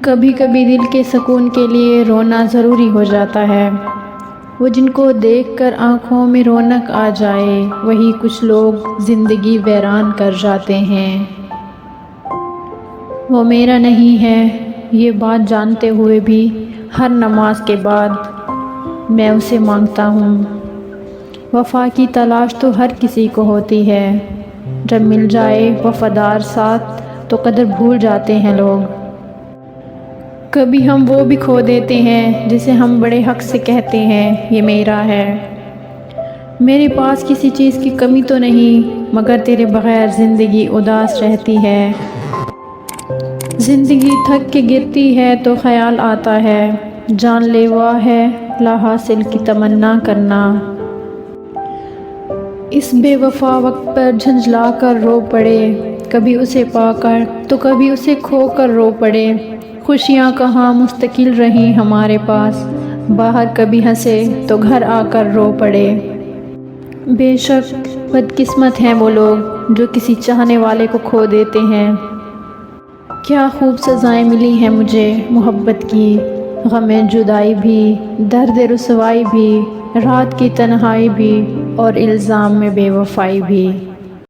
کبھی کبھی دل کے سکون کے لیے رونا ضروری ہو جاتا ہے۔ وہ جن کو دیکھ کر آنکھوں میں رونق آ جائے، وہی کچھ لوگ زندگی ویران کر جاتے ہیں۔ وہ میرا نہیں ہے یہ بات جانتے ہوئے بھی ہر نماز کے بعد میں اسے مانگتا ہوں۔ وفا کی تلاش تو ہر کسی کو ہوتی ہے، جب مل جائے وفادار ساتھ تو قدر بھول جاتے ہیں لوگ۔ کبھی ہم وہ بھی کھو دیتے ہیں جسے ہم بڑے حق سے کہتے ہیں یہ میرا ہے۔ میرے پاس کسی چیز کی کمی تو نہیں، مگر تیرے بغیر زندگی اداس رہتی ہے۔ زندگی تھک کے گرتی ہے تو خیال آتا ہے، جان لیوا ہے لا حاصل کی تمنا کرنا۔ اس بے وفا وقت پر جھنجھلا کر رو پڑے، کبھی اسے پا کر تو کبھی اسے کھو کر رو پڑے۔ خوشیاں کہاں مستقل رہیں ہمارے پاس، باہر کبھی ہنسے تو گھر آ کر رو پڑے۔ بے شک بدقسمت ہیں وہ لوگ جو کسی چاہنے والے کو کھو دیتے ہیں۔ کیا خوب سزائیں ملی ہیں مجھے محبت کی، غم جدائی بھی، درد رسوائی بھی، رات کی تنہائی بھی، اور الزام میں بے وفائی بھی۔